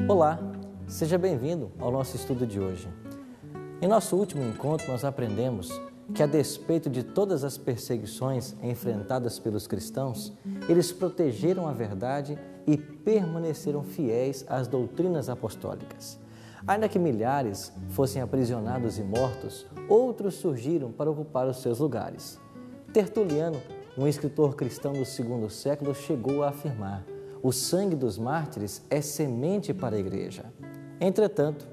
Olá, seja bem-vindo ao nosso estudo de hoje. Em nosso último encontro, nós aprendemos que, a despeito de todas as perseguições enfrentadas pelos cristãos, eles protegeram a verdade e permaneceram fiéis às doutrinas apostólicas. Ainda que milhares fossem aprisionados e mortos, outros surgiram para ocupar os seus lugares. Tertuliano, um escritor cristão do segundo século, chegou a afirmar: o sangue dos mártires é semente para a igreja. Entretanto,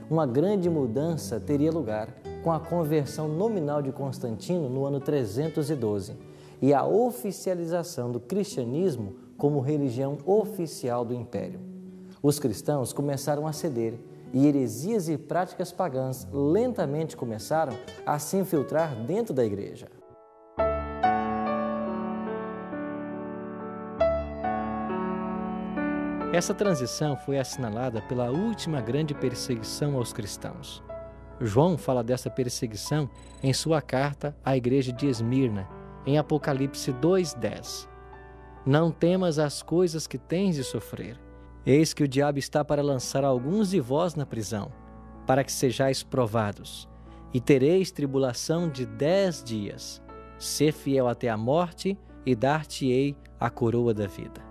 uma grande mudança teria lugar com a conversão nominal de Constantino no ano 312 e a oficialização do cristianismo como religião oficial do império. Os cristãos começaram a ceder e heresias e práticas pagãs lentamente começaram a se infiltrar dentro da igreja. Essa transição foi assinalada pela última grande perseguição aos cristãos. João fala dessa perseguição em sua carta à igreja de Esmirna, em Apocalipse 2:10. Não temas as coisas que tens de sofrer. Eis que o diabo está para lançar alguns de vós na prisão, para que sejais provados, e tereis tribulação de 10 dias. Sê fiel até a morte, e dar-te-ei a coroa da vida.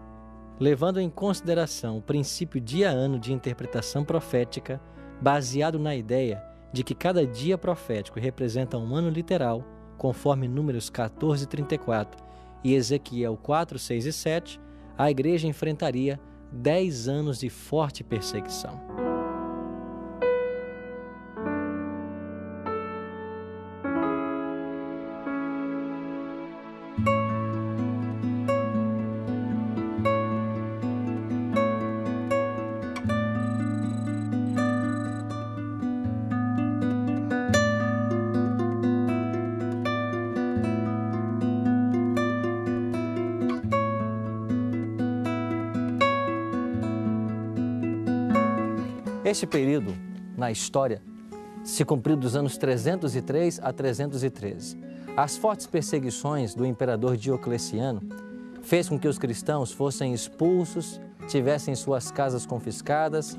Levando em consideração o princípio dia a ano de interpretação profética, baseado na ideia de que cada dia profético representa um ano literal, conforme Números 14:34 e Ezequiel 4:6 e 7, a igreja enfrentaria 10 anos de forte perseguição. Este período, na história, se cumpriu dos anos 303 a 313. As fortes perseguições do imperador Diocleciano fez com que os cristãos fossem expulsos, tivessem suas casas confiscadas,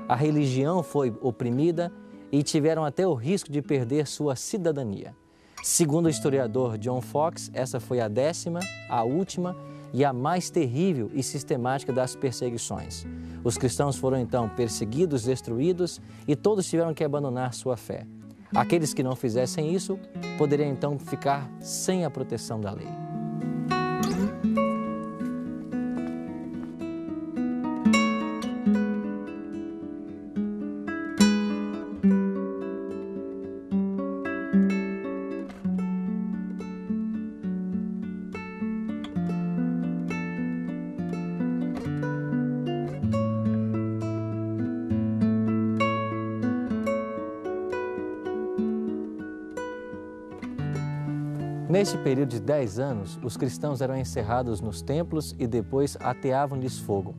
a religião foi oprimida e tiveram até o risco de perder sua cidadania. Segundo o historiador John Fox, essa foi a 10ª, a última e a mais terrível e sistemática das perseguições. Os cristãos foram então perseguidos, destruídos e todos tiveram que abandonar sua fé. Aqueles que não fizessem isso poderiam então ficar sem a proteção da lei. Neste período de 10 anos, os cristãos eram encerrados nos templos e depois ateavam-lhes fogo,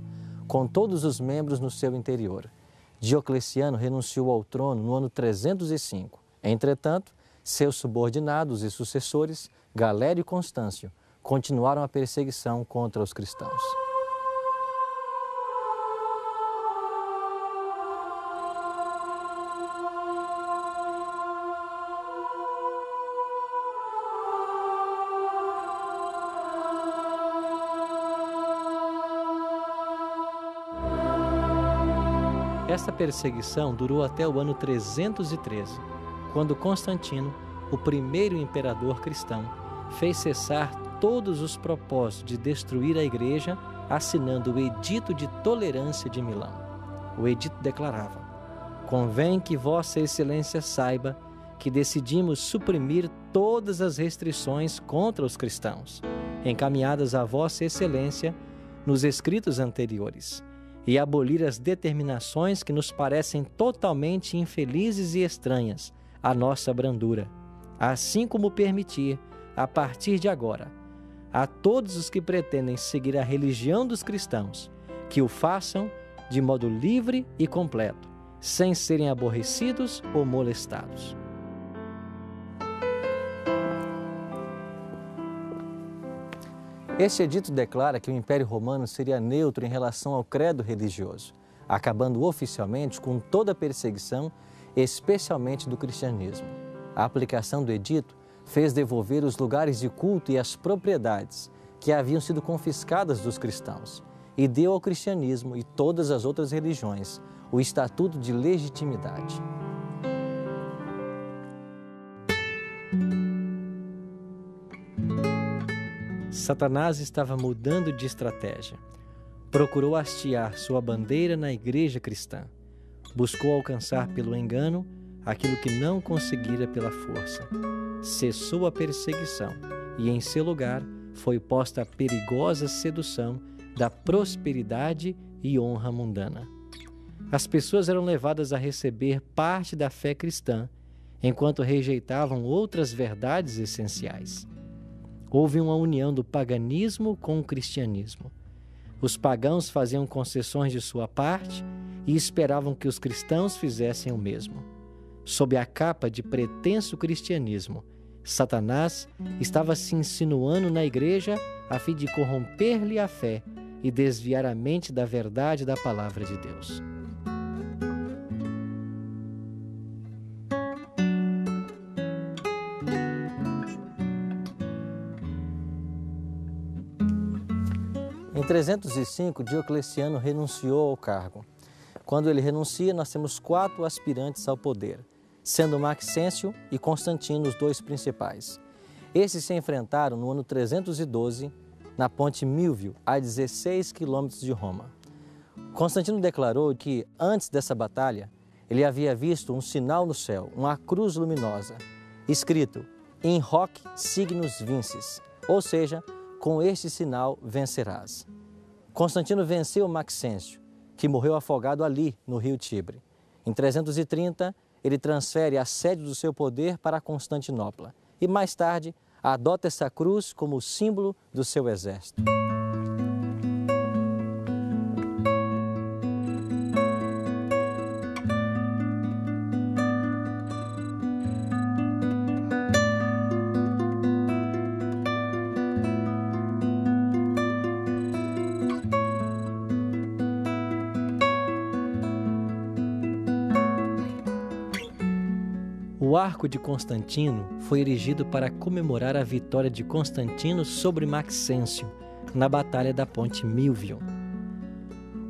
com todos os membros no seu interior. Diocleciano renunciou ao trono no ano 305. Entretanto, seus subordinados e sucessores, Galério e Constâncio, continuaram a perseguição contra os cristãos. Essa perseguição durou até o ano 313, quando Constantino, o primeiro imperador cristão, fez cessar todos os propósitos de destruir a igreja, assinando o Edito de Tolerância de Milão. O edito declarava: convém que Vossa Excelência saiba que decidimos suprimir todas as restrições contra os cristãos, encaminhadas a Vossa Excelência nos escritos anteriores, e abolir as determinações que nos parecem totalmente infelizes e estranhas à nossa brandura, assim como permitir, a partir de agora, a todos os que pretendem seguir a religião dos cristãos, que o façam de modo livre e completo, sem serem aborrecidos ou molestados. Este edito declara que o Império Romano seria neutro em relação ao credo religioso. acabando oficialmente com toda a perseguição, especialmente do cristianismo. A aplicação do edito fez devolver os lugares de culto e as propriedades que haviam sido confiscadas dos cristãos e deu ao cristianismo e todas as outras religiões o estatuto de legitimidade. Satanás estava mudando de estratégia. Procurou hastear sua bandeira na igreja cristã. Buscou alcançar pelo engano aquilo que não conseguira pela força. Cessou a perseguição e, em seu lugar, foi posta a perigosa sedução da prosperidade e honra mundana. As pessoas eram levadas a receber parte da fé cristã, enquanto rejeitavam outras verdades essenciais. Houve uma união do paganismo com o cristianismo. Os pagãos faziam concessões de sua parte e esperavam que os cristãos fizessem o mesmo. Sob a capa de pretenso cristianismo, Satanás estava se insinuando na igreja a fim de corromper-lhe a fé e desviar a mente da verdade da palavra de Deus. Em 305, Diocleciano renunciou ao cargo. Quando ele renuncia, nós temos 4 aspirantes ao poder, sendo Maxêncio e Constantino os 2 principais. Esses se enfrentaram no ano 312, na ponte Milvio, a 16 quilômetros de Roma. Constantino declarou que, antes dessa batalha, ele havia visto um sinal no céu, uma cruz luminosa, escrito In hoc signus vinces, ou seja, com este sinal vencerás. Constantino venceu Maxêncio, que morreu afogado ali no rio Tibre. Em 330, ele transfere a sede do seu poder para Constantinopla e, mais tarde, adota essa cruz como símbolo do seu exército. O Arco de Constantino foi erigido para comemorar a vitória de Constantino sobre Maxêncio na Batalha da Ponte Milvio.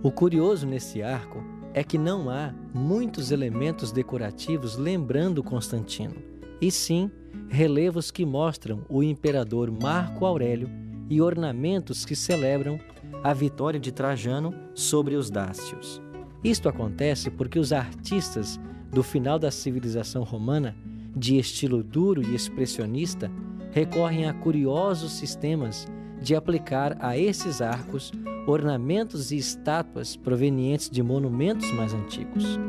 O curioso nesse arco é que não há muitos elementos decorativos lembrando Constantino, e sim relevos que mostram o imperador Marco Aurélio e ornamentos que celebram a vitória de Trajano sobre os dácios. Isto acontece porque os artistas do final da civilização romana, de estilo duro e expressionista, recorrem a curiosos sistemas de aplicar a esses arcos ornamentos e estátuas provenientes de monumentos mais antigos.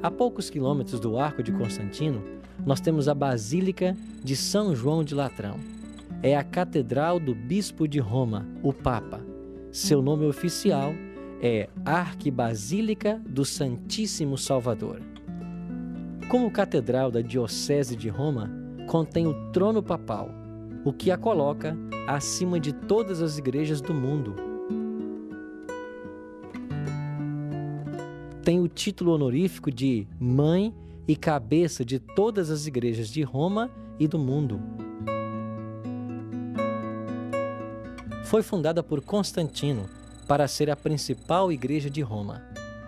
A poucos quilômetros do Arco de Constantino, nós temos a Basílica de São João de Latrão. É a catedral do Bispo de Roma, o Papa. Seu nome oficial é Arquibasílica do Santíssimo Salvador. Como catedral da Diocese de Roma, contém o trono papal, o que a coloca acima de todas as igrejas do mundo. Tem o título honorífico de mãe e cabeça de todas as igrejas de Roma e do mundo. Foi fundada por Constantino para ser a principal igreja de Roma.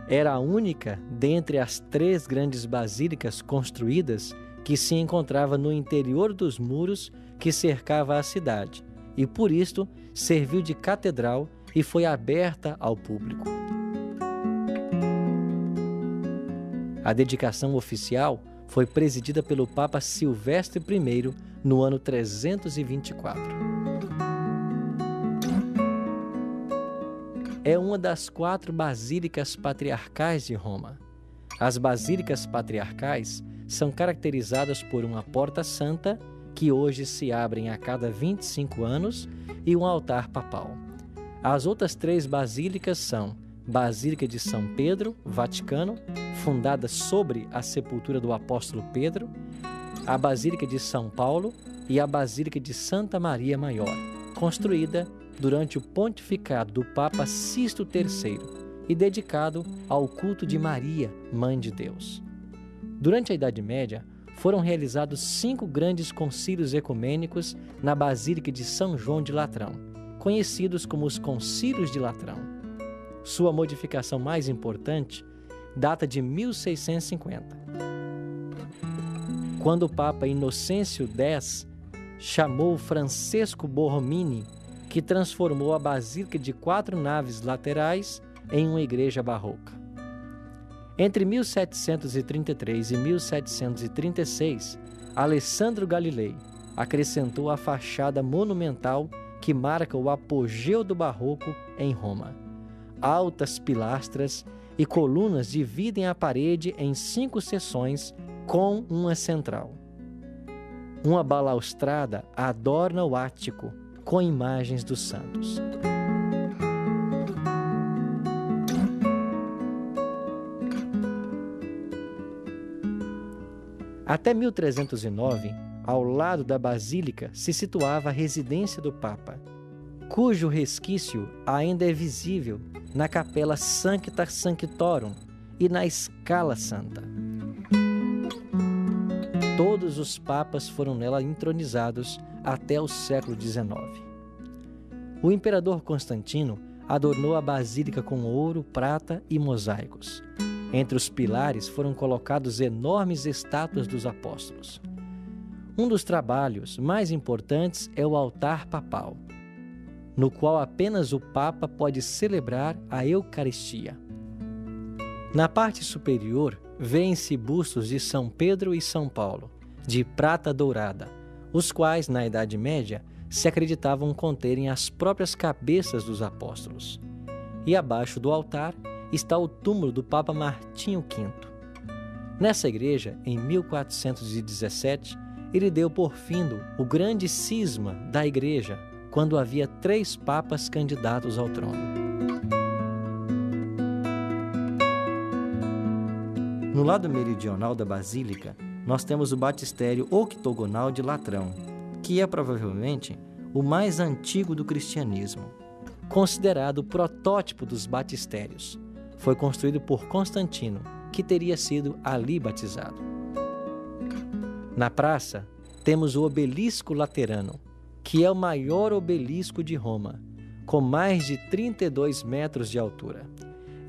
Era a única dentre as 3 grandes basílicas construídas que se encontrava no interior dos muros que cercava a cidade e, por isto, serviu de catedral e foi aberta ao público. A dedicação oficial foi presidida pelo Papa Silvestre I no ano 324. É uma das 4 basílicas patriarcais de Roma. As basílicas patriarcais são caracterizadas por uma porta santa, que hoje se abrem a cada 25 anos, e um altar papal. As outras 3 basílicas são Basílica de São Pedro, Vaticano, fundada sobre a sepultura do apóstolo Pedro, a Basílica de São Paulo e a Basílica de Santa Maria Maior, construída durante o pontificado do Papa Sisto III e dedicado ao culto de Maria, Mãe de Deus. Durante a Idade Média, foram realizados 5 grandes concílios ecumênicos na Basílica de São João de Latrão, conhecidos como os Concílios de Latrão. Sua modificação mais importante data de 1650, quando o Papa Inocêncio X chamou Francesco Borromini, que transformou a Basílica de 4 naves laterais em uma igreja barroca. Entre 1733 e 1736, Alessandro Galilei acrescentou a fachada monumental que marca o apogeu do barroco em Roma. Altas pilastras e colunas dividem a parede em 5 seções com uma central. Uma balaustrada adorna o ático com imagens dos santos. Até 1309, ao lado da Basílica se situava a residência do Papa, cujo resquício ainda é visível na Capela Sancta Sanctorum e na Scala Santa. Todos os papas foram nela entronizados até o século XIX. O imperador Constantino adornou a basílica com ouro, prata e mosaicos. Entre os pilares foram colocados enormes estátuas dos apóstolos. Um dos trabalhos mais importantes é o altar papal, no qual apenas o Papa pode celebrar a Eucaristia. Na parte superior, vêem-se bustos de São Pedro e São Paulo, de prata dourada, os quais, na Idade Média, se acreditavam conterem as próprias cabeças dos apóstolos. E abaixo do altar está o túmulo do Papa Martinho V. Nessa igreja, em 1417, ele deu por findo o grande cisma da igreja, quando havia 3 papas candidatos ao trono. No lado meridional da basílica, nós temos o batistério octogonal de Latrão, que é provavelmente o mais antigo do cristianismo. Considerado o protótipo dos batistérios, foi construído por Constantino, que teria sido ali batizado. Na praça, temos o Obelisco Laterano, que é o maior obelisco de Roma, com mais de 32 metros de altura.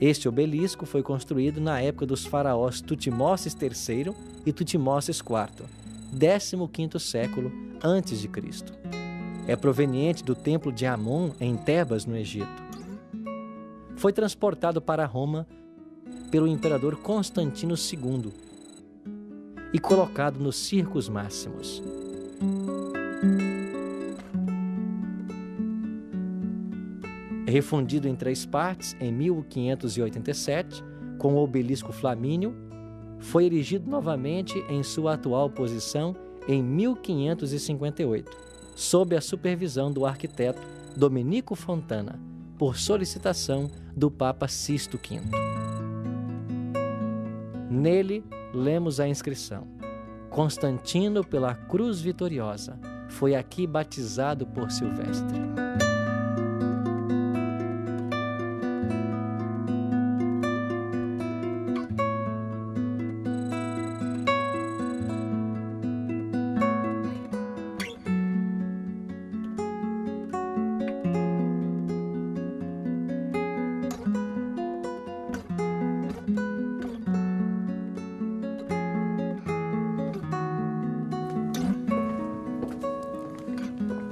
Este obelisco foi construído na época dos faraós Tutmoses III e Tutmoses IV, 15º século antes de Cristo. É proveniente do templo de Amon em Tebas, no Egito. Foi transportado para Roma pelo imperador Constantino II e colocado nos Circos Máximos. Refundido em 3 partes em 1587, com o obelisco flamíneo, foi erigido novamente em sua atual posição em 1558, sob a supervisão do arquiteto Domenico Fontana, por solicitação do Papa Sisto V. Nele, lemos a inscrição: Constantino pela cruz vitoriosa, foi aqui batizado por Silvestre.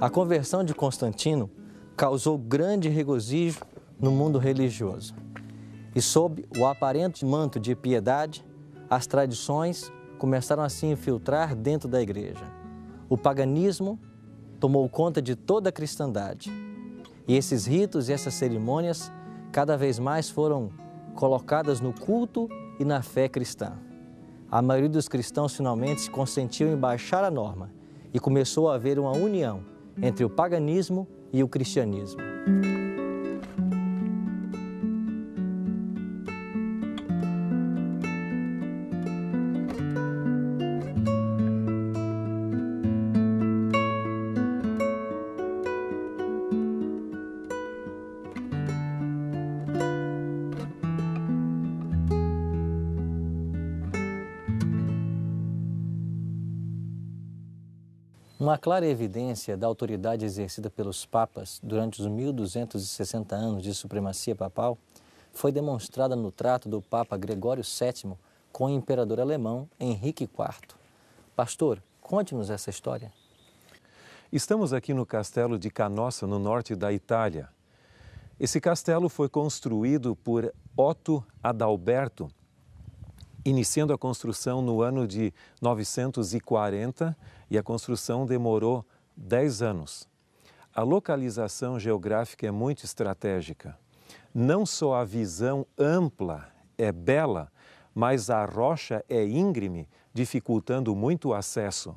A conversão de Constantino causou grande regozijo no mundo religioso. E sob o aparente manto de piedade, as tradições começaram a se infiltrar dentro da igreja. O paganismo tomou conta de toda a cristandade. E esses ritos e essas cerimônias cada vez mais foram colocadas no culto e na fé cristã. A maioria dos cristãos finalmente se consentiu em baixar a norma e começou a haver uma união entre o paganismo e o cristianismo. Uma clara evidência da autoridade exercida pelos papas durante os 1260 anos de supremacia papal foi demonstrada no trato do Papa Gregório VII com o imperador alemão Henrique IV. Pastor, conte-nos essa história. Estamos aqui no castelo de Canossa, no norte da Itália. Esse castelo foi construído por Otto Adalberto, iniciando a construção no ano de 940, e a construção demorou 10 anos. A localização geográfica é muito estratégica. Não só a visão ampla é bela, mas a rocha é íngreme, dificultando muito o acesso.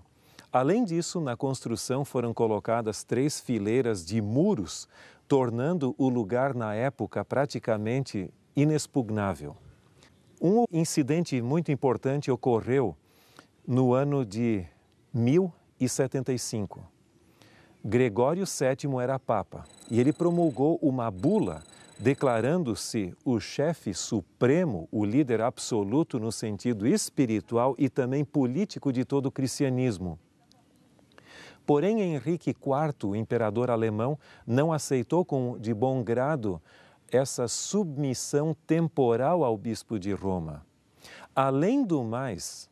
Além disso, na construção foram colocadas 3 fileiras de muros, tornando o lugar na época praticamente inexpugnável. Um incidente muito importante ocorreu no ano de 1075. Gregório VII era papa e ele promulgou uma bula declarando-se o chefe supremo, o líder absoluto no sentido espiritual e também político de todo o cristianismo. Porém, Henrique IV, o imperador alemão, não aceitou de bom grado essa submissão temporal ao bispo de Roma. Além do mais,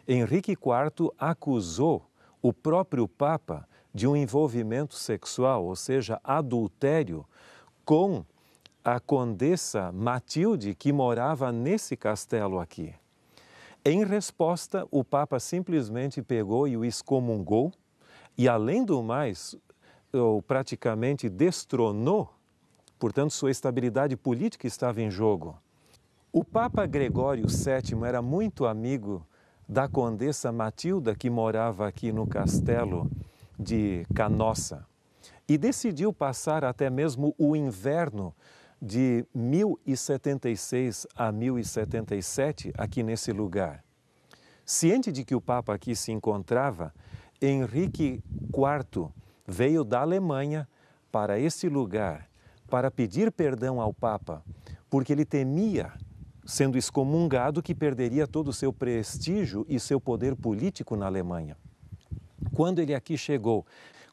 Henrique IV acusou o próprio Papa de um envolvimento sexual, ou seja, adultério, com a condessa Matilde, que morava nesse castelo aqui. Em resposta, o Papa simplesmente pegou e o excomungou, e além do mais, praticamente destronou, portanto, sua estabilidade política estava em jogo. O Papa Gregório VII era muito amigo da condessa Matilda, que morava aqui no castelo de Canossa, e decidiu passar até mesmo o inverno de 1076 a 1077 aqui nesse lugar. Ciente de que o Papa aqui se encontrava, Henrique IV veio da Alemanha para esse lugar para pedir perdão ao Papa, porque ele temia, sendo excomungado, que perderia todo o seu prestígio e seu poder político na Alemanha. Quando ele aqui chegou,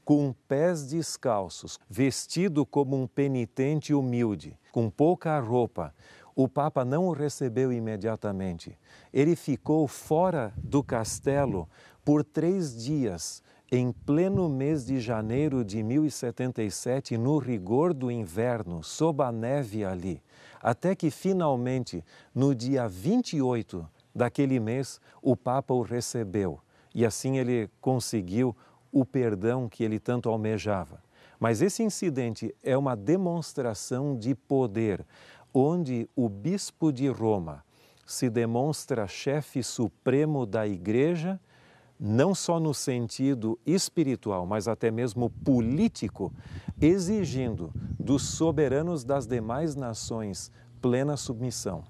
com pés descalços, vestido como um penitente humilde, com pouca roupa, o Papa não o recebeu imediatamente. Ele ficou fora do castelo por 3 dias, em pleno mês de janeiro de 1077, no rigor do inverno, sob a neve ali, até que finalmente, no dia 28 daquele mês, o Papa o recebeu. E assim ele conseguiu o perdão que ele tanto almejava. Mas esse incidente é uma demonstração de poder, onde o bispo de Roma se demonstra chefe supremo da Igreja, não só no sentido espiritual, mas até mesmo político, exigindo dos soberanos das demais nações plena submissão.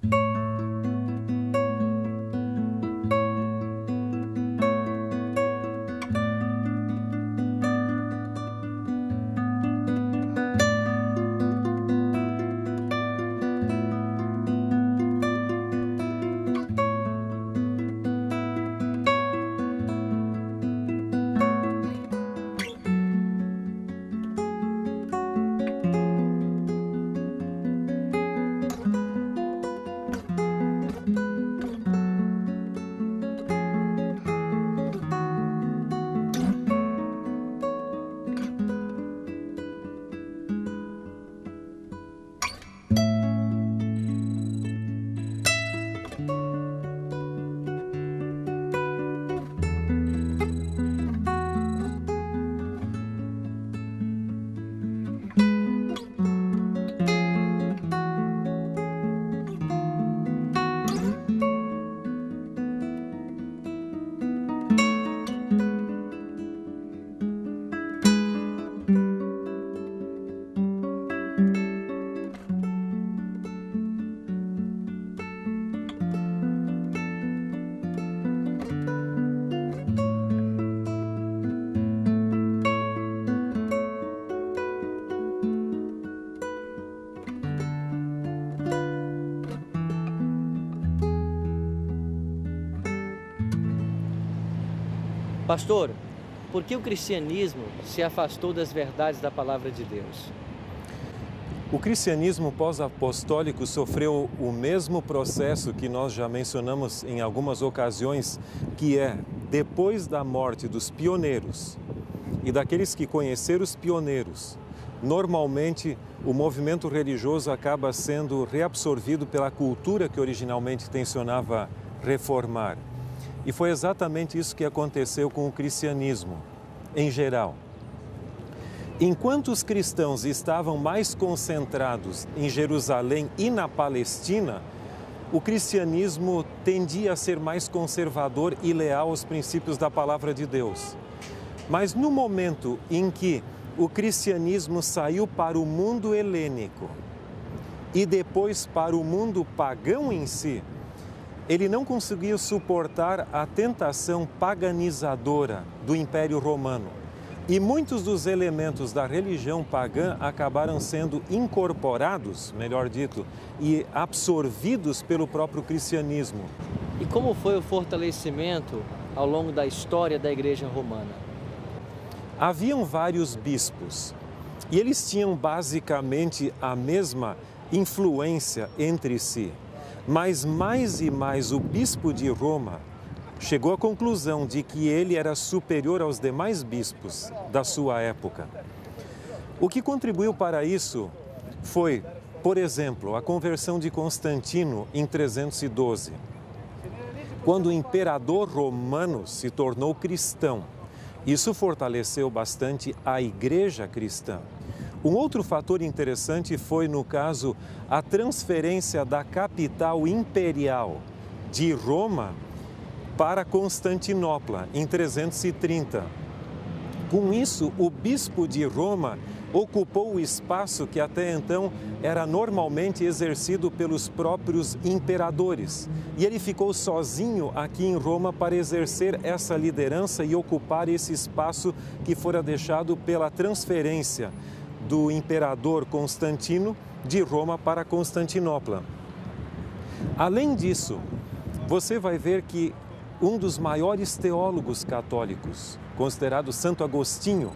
Pastor, por que o cristianismo se afastou das verdades da palavra de Deus? O cristianismo pós-apostólico sofreu o mesmo processo que nós já mencionamos em algumas ocasiões, que é, depois da morte dos pioneiros e daqueles que conheceram os pioneiros, normalmente o movimento religioso acaba sendo reabsorvido pela cultura que originalmente tensionava reformar. E foi exatamente isso que aconteceu com o cristianismo, em geral. Enquanto os cristãos estavam mais concentrados em Jerusalém e na Palestina, o cristianismo tendia a ser mais conservador e leal aos princípios da palavra de Deus. Mas no momento em que o cristianismo saiu para o mundo helênico e depois para o mundo pagão em si, ele não conseguiu suportar a tentação paganizadora do Império Romano. E muitos dos elementos da religião pagã acabaram sendo incorporados, melhor dito, e absorvidos pelo próprio cristianismo. E como foi o fortalecimento ao longo da história da Igreja Romana? Haviam vários bispos e eles tinham basicamente a mesma influência entre si, mas mais e mais o bispo de Roma chegou à conclusão de que ele era superior aos demais bispos da sua época. O que contribuiu para isso foi, por exemplo, a conversão de Constantino em 312, quando o imperador romano se tornou cristão. Isso fortaleceu bastante a igreja cristã. Um outro fator interessante foi, no caso, a transferência da capital imperial de Roma para Constantinopla, em 330. Com isso, o bispo de Roma ocupou o espaço que até então era normalmente exercido pelos próprios imperadores. E ele ficou sozinho aqui em Roma para exercer essa liderança e ocupar esse espaço que fora deixado pela transferência do imperador Constantino de Roma para Constantinopla. Além disso, você vai ver que um dos maiores teólogos católicos, considerado Santo Agostinho,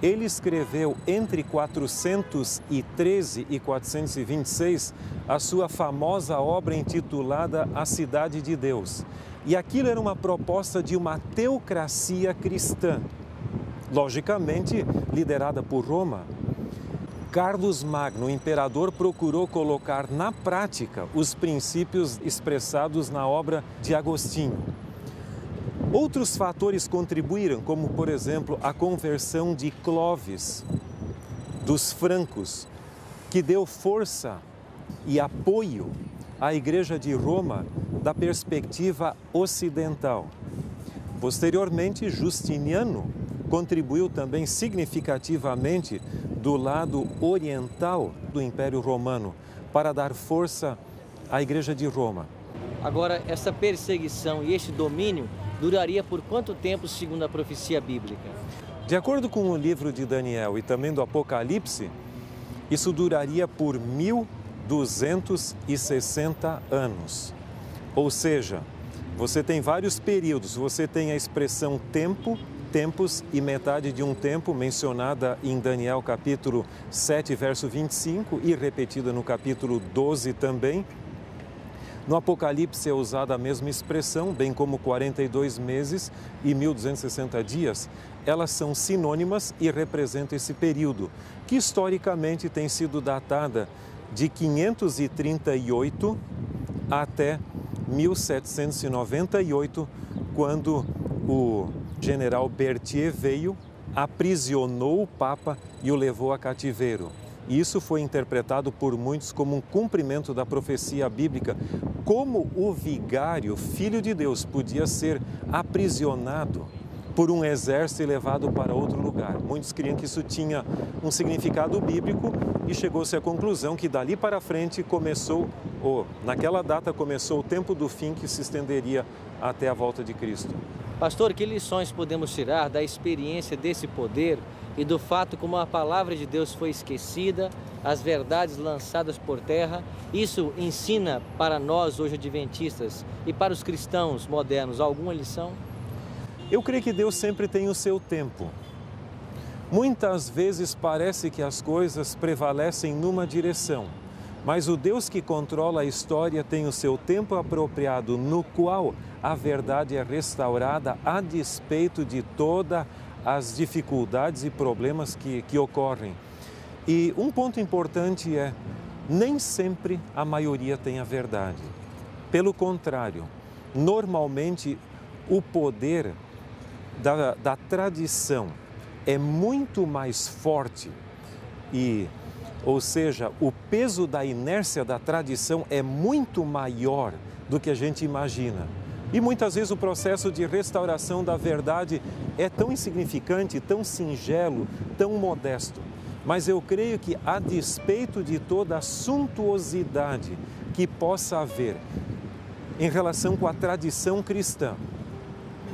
ele escreveu entre 413 e 426 a sua famosa obra intitulada A Cidade de Deus. E aquilo era uma proposta de uma teocracia cristã, logicamente liderada por Roma. Carlos Magno, o imperador, procurou colocar na prática os princípios expressados na obra de Agostinho. Outros fatores contribuíram, como, por exemplo, a conversão de Clovis, dos francos, que deu força e apoio à Igreja de Roma da perspectiva ocidental. Posteriormente, Justiniano contribuiu também significativamente do lado oriental do Império Romano para dar força à Igreja de Roma. Agora, essa perseguição e este domínio duraria por quanto tempo, segundo a profecia bíblica? De acordo com o livro de Daniel e também do Apocalipse, isso duraria por 1260 anos. Ou seja, você tem vários períodos, você tem a expressão tempo, tempos e metade de um tempo, mencionada em Daniel capítulo 7, verso 25 e repetida no capítulo 12 também. No Apocalipse é usada a mesma expressão, bem como 42 meses e 1260 dias. Elas são sinônimas e representam esse período, que historicamente tem sido datada de 538 até 1798, quando o general Berthier veio, aprisionou o Papa e o levou a cativeiro. Isso foi interpretado por muitos como um cumprimento da profecia bíblica, como o vigário, filho de Deus, podia ser aprisionado por um exército e levado para outro lugar. Muitos criam que isso tinha um significado bíblico e chegou-se à conclusão que dali para frente naquela data começou o tempo do fim que se estenderia até a volta de Cristo. Pastor, que lições podemos tirar da experiência desse poder e do fato como a palavra de Deus foi esquecida, as verdades lançadas por terra? Isso ensina para nós hoje adventistas e para os cristãos modernos alguma lição? Eu creio que Deus sempre tem o seu tempo. Muitas vezes parece que as coisas prevalecem numa direção, mas o Deus que controla a história tem o seu tempo apropriado, no qual a verdade é restaurada a despeito de todas as dificuldades e problemas que ocorrem. E um ponto importante é, nem sempre a maioria tem a verdade. Pelo contrário, normalmente o poder da tradição é muito mais forte ou seja, o peso da inércia da tradição é muito maior do que a gente imagina. E muitas vezes o processo de restauração da verdade é tão insignificante, tão singelo, tão modesto. Mas eu creio que, a despeito de toda a suntuosidade que possa haver em relação com a tradição cristã,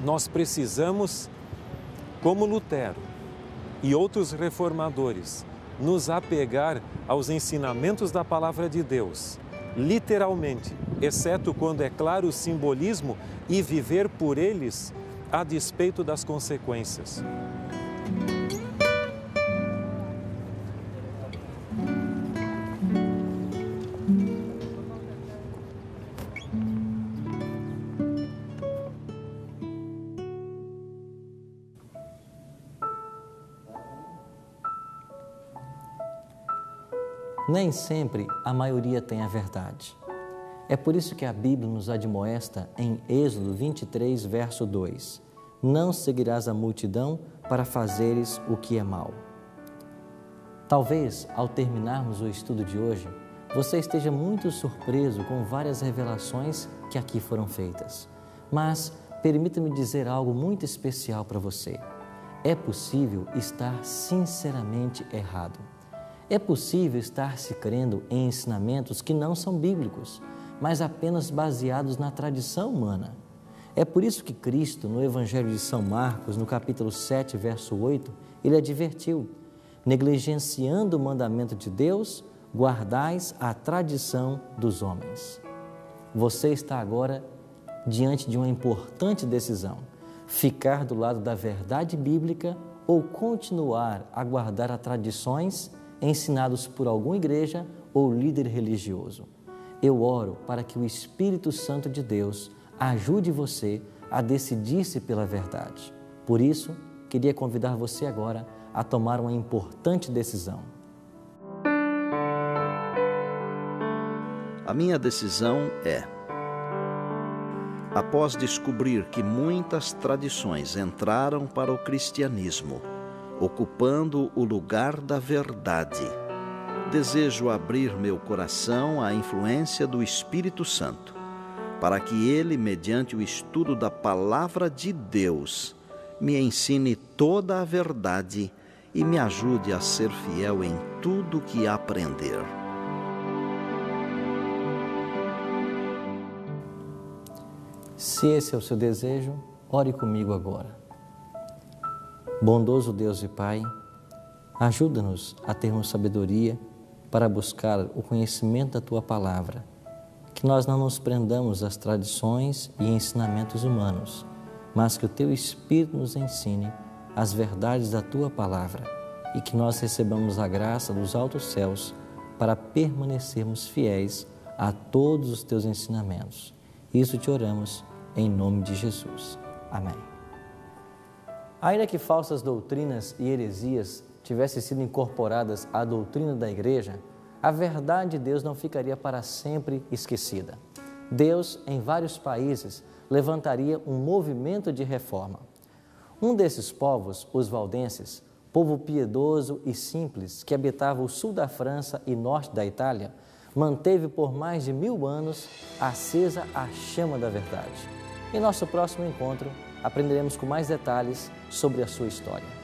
nós precisamos, como Lutero e outros reformadores, nos apegar aos ensinamentos da Palavra de Deus, literalmente, exceto quando é claro o simbolismo, e viver por eles a despeito das consequências. Nem sempre a maioria tem a verdade. É por isso que a Bíblia nos admoesta em Êxodo 23, verso 2: não seguirás a multidão para fazeres o que é mal. Talvez, ao terminarmos o estudo de hoje, você esteja muito surpreso com várias revelações que aqui foram feitas. Mas permita-me dizer algo muito especial para você. É possível estar sinceramente errado. É possível estar se crendo em ensinamentos que não são bíblicos, mas apenas baseados na tradição humana. É por isso que Cristo, no Evangelho de São Marcos, no capítulo 7, verso 8, ele advertiu: negligenciando o mandamento de Deus, guardais a tradição dos homens. Você está agora diante de uma importante decisão: ficar do lado da verdade bíblica ou continuar a guardar as tradições ensinados por alguma igreja ou líder religioso. Eu oro para que o Espírito Santo de Deus ajude você a decidir-se pela verdade. Por isso, queria convidar você agora a tomar uma importante decisão. A minha decisão é: após descobrir que muitas tradições entraram para o cristianismo, ocupando o lugar da verdade, desejo abrir meu coração à influência do Espírito Santo, para que ele, mediante o estudo da Palavra de Deus, me ensine toda a verdade e me ajude a ser fiel em tudo que aprender. Se esse é o seu desejo, ore comigo agora. Bondoso Deus e Pai, ajuda-nos a termos sabedoria para buscar o conhecimento da Tua Palavra, que nós não nos prendamos às tradições e ensinamentos humanos, mas que o Teu Espírito nos ensine as verdades da Tua Palavra e que nós recebamos a graça dos altos céus para permanecermos fiéis a todos os Teus ensinamentos. Isso te oramos em nome de Jesus. Amém. Ainda que falsas doutrinas e heresias tivessem sido incorporadas à doutrina da Igreja, a verdade de Deus não ficaria para sempre esquecida. Deus, em vários países, levantaria um movimento de reforma. Um desses povos, os valdenses, povo piedoso e simples que habitava o sul da França e norte da Itália, manteve por mais de 1000 anos acesa a chama da verdade. Em nosso próximo encontro, aprenderemos com mais detalhes sobre a sua história.